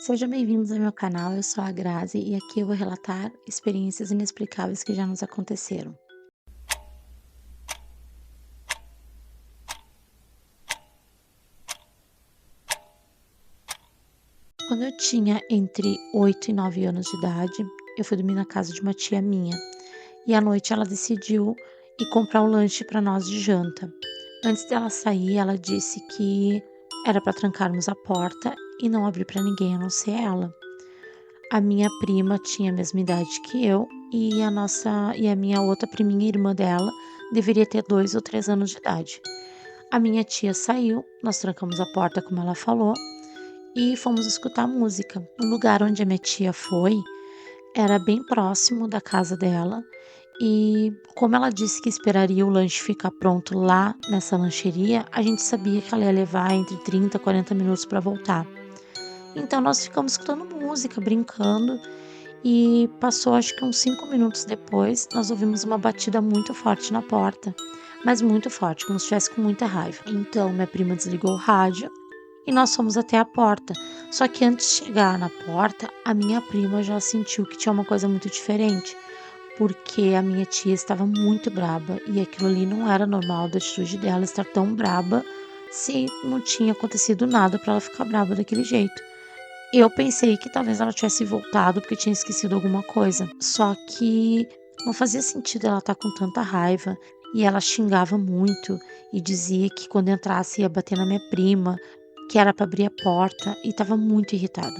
Sejam bem-vindos ao meu canal, eu sou a Grazi e aqui eu vou relatar experiências inexplicáveis que já nos aconteceram. Quando eu tinha entre 8 e 9 anos de idade, eu fui dormir na casa de uma tia minha e à noite ela decidiu ir comprar o lanche para nós de janta. Antes dela sair, ela disse que era para trancarmos a porta e não abrir para ninguém a não ser ela. A minha prima tinha a mesma idade que eu e a minha outra priminha, irmã dela, deveria ter 2 ou 3 anos de idade. A minha tia saiu, nós trancamos a porta como ela falou e fomos escutar música. O lugar onde a minha tia foi era bem próximo da casa dela e como ela disse que esperaria o lanche ficar pronto lá nessa lancheria, a gente sabia que ela ia levar entre 30 e 40 minutos para voltar. Então nós ficamos escutando música, brincando e passou acho que uns 5 minutos depois, nós ouvimos uma batida muito forte na porta, mas muito forte, como se estivesse com muita raiva. Então minha prima desligou o rádio e nós fomos até a porta. Só que antes de chegar na porta, a minha prima já sentiu que tinha uma coisa muito diferente, porque a minha tia estava muito braba e aquilo ali não era normal da atitude dela estar tão braba se não tinha acontecido nada para ela ficar braba daquele jeito. Eu pensei que talvez ela tivesse voltado porque tinha esquecido alguma coisa, só que não fazia sentido ela estar com tanta raiva e ela xingava muito e dizia que quando entrasse ia bater na minha prima, que era para abrir a porta e estava muito irritada.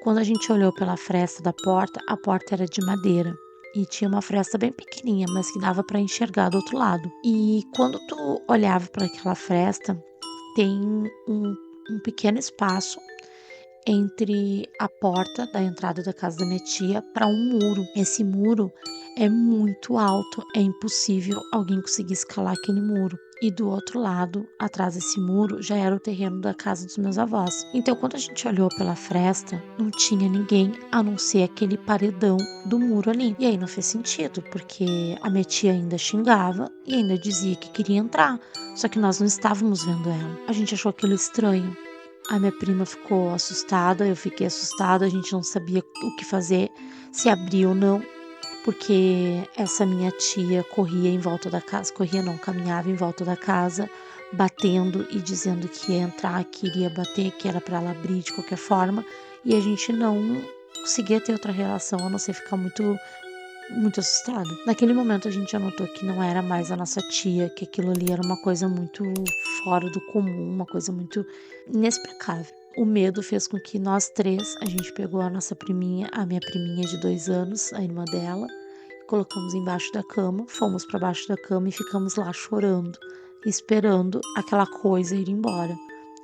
Quando a gente olhou pela fresta da porta, a porta era de madeira e tinha uma fresta bem pequenininha, mas que dava para enxergar do outro lado. E quando tu olhava para aquela fresta, tem um pequeno espaço entre a porta da entrada da casa da minha tia para um muro. Esse muro é muito alto, é impossível alguém conseguir escalar aquele muro. E do outro lado, atrás desse muro, já era o terreno da casa dos meus avós. Então, quando a gente olhou pela fresta, não tinha ninguém a não ser aquele paredão do muro ali. E aí não fez sentido, porque a minha tia ainda xingava e ainda dizia que queria entrar. Só que nós não estávamos vendo ela. A gente achou aquilo estranho. A minha prima ficou assustada, eu fiquei assustada, a gente não sabia o que fazer, se abrir ou não, porque essa minha tia corria em volta da casa, corria não, caminhava em volta da casa, batendo e dizendo que ia entrar, que iria bater, que era para ela abrir de qualquer forma, e a gente não conseguia ter outra reação a não ser ficar muito assustada. Naquele momento a gente já notou que não era mais a nossa tia, que aquilo ali era uma coisa muito fora do comum, uma coisa muito inexplicável. O medo fez com que nós três, a gente pegou a nossa priminha, a minha priminha de 2 anos, a irmã dela, colocamos embaixo da cama, fomos para baixo da cama e ficamos lá chorando, esperando aquela coisa ir embora.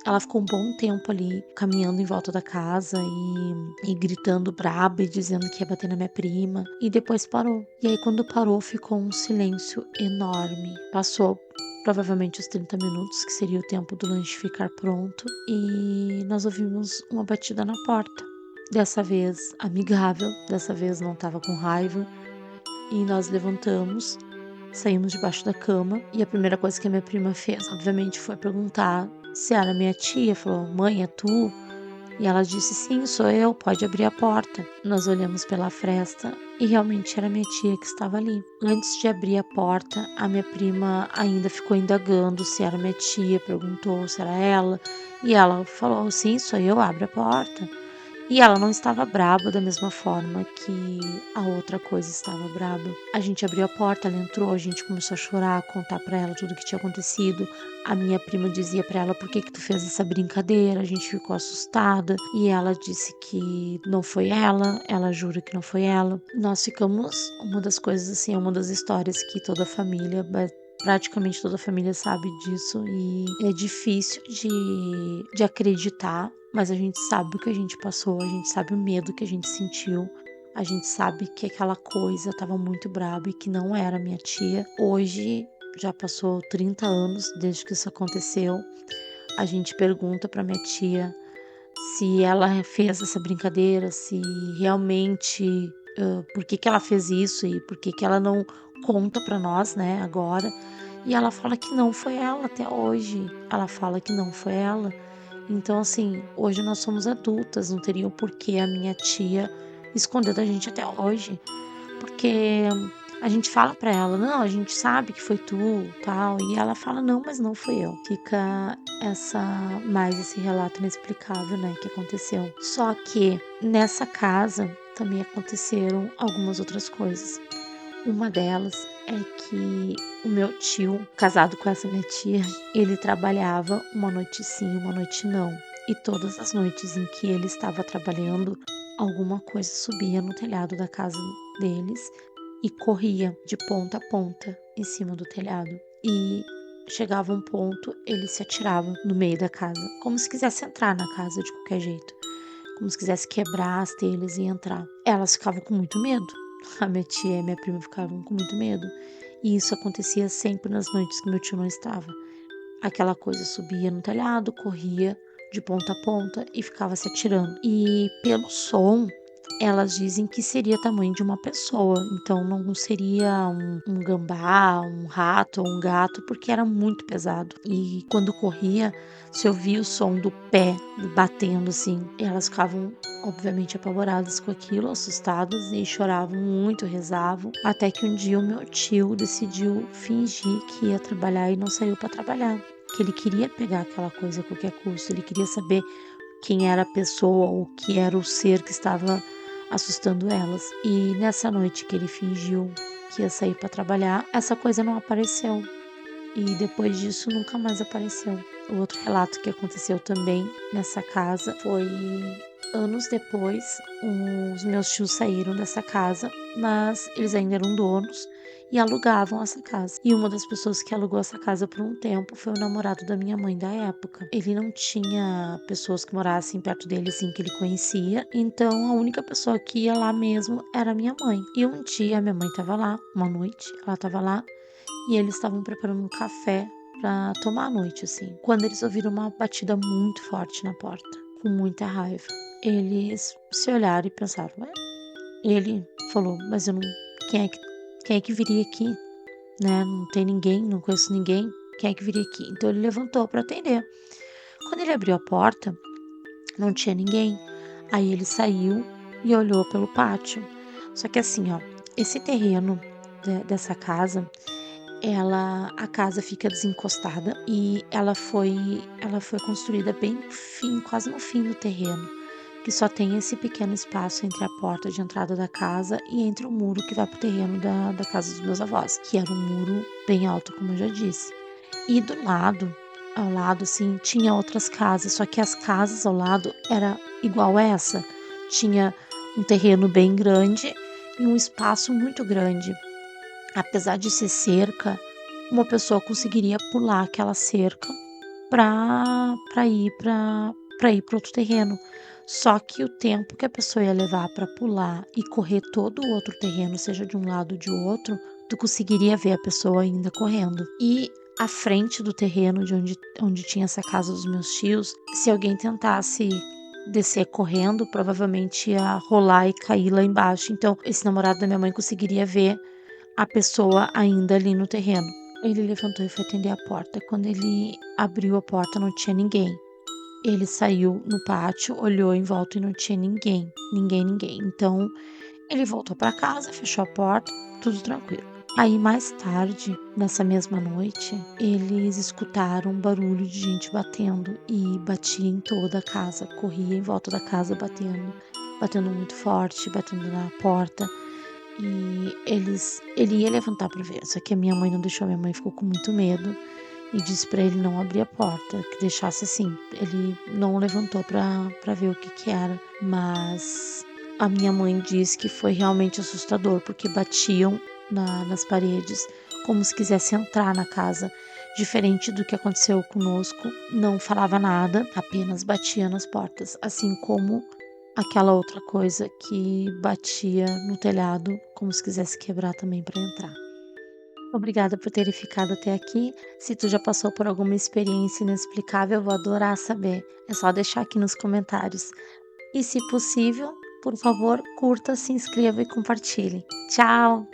Ela ficou um bom tempo ali, caminhando em volta da casa e gritando braba e dizendo que ia bater na minha prima. E depois parou. E aí, quando parou, ficou um silêncio enorme. Passou provavelmente os 30 minutos, que seria o tempo do lanche ficar pronto. E nós ouvimos uma batida na porta. Dessa vez amigável, dessa vez não estava com raiva. E nós levantamos, saímos debaixo da cama e a primeira coisa que a minha prima fez, obviamente, foi perguntar se era minha tia. Falou: "Mãe, é tu?" E ela disse: "Sim, sou eu, pode abrir a porta." Nós olhamos pela fresta e realmente era minha tia que estava ali. Antes de abrir a porta, a minha prima ainda ficou indagando se era minha tia, perguntou se era ela, e ela falou: "Sim, sou eu, abre a porta." E ela não estava braba da mesma forma que a outra coisa estava braba. A gente abriu a porta, ela entrou, a gente começou a chorar, a contar pra ela tudo o que tinha acontecido. A minha prima dizia pra ela: "Por que que tu fez essa brincadeira?" A gente ficou assustada e ela disse que não foi ela jura que não foi ela. Nós ficamos, uma das coisas assim, é uma das histórias que toda a família, praticamente toda a família sabe disso e é difícil de acreditar, mas a gente sabe o que a gente passou, a gente sabe o medo que a gente sentiu, a gente sabe que aquela coisa estava muito braba e que não era minha tia. Hoje já passou 30 anos desde que isso aconteceu. A gente pergunta para minha tia se ela fez essa brincadeira, se realmente, por que que ela fez isso e por que que ela não conta para nós, né, agora. E ela fala que não foi ela até hoje. Ela fala que não foi ela Então, assim, hoje nós somos adultas, não teria o porquê a minha tia esconder da gente até hoje, porque a gente fala pra ela: "Não, a gente sabe que foi tu, tal", e ela fala: "Não, mas não fui eu". Fica essa mais esse relato inexplicável, né, que aconteceu. Só que nessa casa também aconteceram algumas outras coisas. Uma delas é que o meu tio, casado com essa minha tia, ele trabalhava uma noite sim, uma noite não. E todas as noites em que ele estava trabalhando, alguma coisa subia no telhado da casa deles e corria de ponta a ponta em cima do telhado. E chegava um ponto, ele se atirava no meio da casa, como se quisesse entrar na casa de qualquer jeito, como se quisesse quebrar as telhas e entrar. Elas ficavam com muito medo. A minha tia e minha prima ficavam com muito medo. E isso acontecia sempre nas noites que meu tio não estava. Aquela coisa subia no telhado, corria de ponta a ponta e ficava se atirando. E pelo som, elas dizem que seria tamanho de uma pessoa, então não seria um gambá, um rato ou um gato, porque era muito pesado. E quando corria, se ouvia o som do pé batendo assim, elas ficavam obviamente apavoradas com aquilo, assustadas e choravam muito, rezavam, até que um dia o meu tio decidiu fingir que ia trabalhar e não saiu para trabalhar, que ele queria pegar aquela coisa a qualquer custo, ele queria saber quem era a pessoa ou o que era o ser que estava assustando elas. E nessa noite que ele fingiu que ia sair para trabalhar, essa coisa não apareceu. E depois disso nunca mais apareceu. O outro relato que aconteceu também nessa casa foi anos depois, os meus tios saíram dessa casa, mas eles ainda eram donos e alugavam essa casa. E uma das pessoas que alugou essa casa por um tempo foi o namorado da minha mãe da época. Ele não tinha pessoas que morassem perto dele assim que ele conhecia, então a única pessoa que ia lá mesmo era a minha mãe. E um dia a minha mãe estava lá, uma noite, ela estava lá e eles estavam preparando um café para tomar à noite, assim. Quando eles ouviram uma batida muito forte na porta, com muita raiva, eles se olharam e pensaram: "Ué?" Ele falou: "Mas eu não. Quem é que, quem é que viria aqui? Né? Não tem ninguém, não conheço ninguém. Quem é que viria aqui?" Então ele levantou para atender. Quando ele abriu a porta, não tinha ninguém. Aí ele saiu e olhou pelo pátio. Só que assim, ó, esse terreno dessa casa, a casa fica desencostada e ela foi construída bem no fim, quase no fim do terreno, que só tem esse pequeno espaço entre a porta de entrada da casa e entre o muro que vai pro terreno da casa dos meus avós, que era um muro bem alto, como eu já disse. E do lado, ao lado, assim, tinha outras casas, só que as casas ao lado era igual a essa. Tinha um terreno bem grande e um espaço muito grande. Apesar de ser cerca, uma pessoa conseguiria pular aquela cerca para ir para outro terreno. Só que o tempo que a pessoa ia levar para pular e correr todo o outro terreno, seja de um lado ou de outro, tu conseguiria ver a pessoa ainda correndo. E à frente do terreno de onde tinha essa casa dos meus tios, se alguém tentasse descer correndo, provavelmente ia rolar e cair lá embaixo. Então, esse namorado da minha mãe conseguiria ver a pessoa ainda ali no terreno. Ele levantou e foi atender a porta. Quando ele abriu a porta, não tinha ninguém. Ele saiu no pátio, olhou em volta e não tinha ninguém. Ninguém, ninguém. Então, ele voltou para casa, fechou a porta, tudo tranquilo. Aí, mais tarde, nessa mesma noite, eles escutaram um barulho de gente batendo e batia em toda a casa, corria em volta da casa batendo, batendo muito forte, batendo na porta. E ele ia levantar para ver, só que a minha mãe não deixou, minha mãe ficou com muito medo e disse para ele não abrir a porta, que deixasse assim. Ele não levantou para ver o que que era, mas a minha mãe disse que foi realmente assustador, porque batiam nas paredes como se quisesse entrar na casa. Diferente do que aconteceu conosco, não falava nada, apenas batia nas portas, assim como aquela outra coisa que batia no telhado, como se quisesse quebrar também para entrar. Obrigada por ter ficado até aqui. Se tu já passou por alguma experiência inexplicável, eu vou adorar saber. É só deixar aqui nos comentários. E se possível, por favor, curta, se inscreva e compartilhe. Tchau!